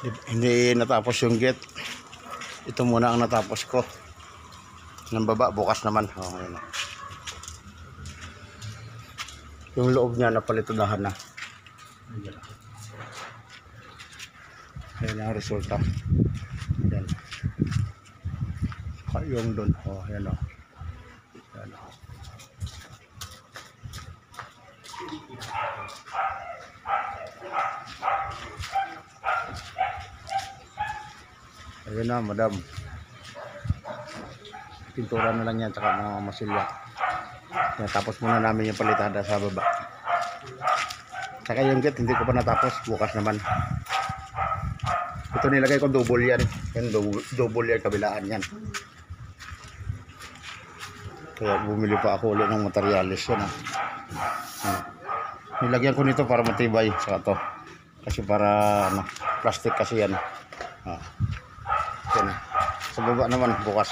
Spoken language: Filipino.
Hindi natapos yung gate. Ito muna ang natapos ko. Ng baba, bukas naman. Oh, ayun. Yung loob niya napalitudahan na. Ayan ang resulta. Ayan. Yung doon. Oh, ayan o. Ayan o. Ayun na, madam. Pintura na lang yan, tsaka mga masilya. Tapos muna namin yung palitada sa baba. Tsaka yung gate, hindi ko pa natapos. Bukas naman. Ito nilagay ko double yan. Yan, double yan, kabilaan yan. Kaya bumili pa ako ulit ng materialis yan. Nilagyan ko nito para matibay. Saka to. Kasi para ano, plastic kasi yan. Yan. Sa baba naman bukas.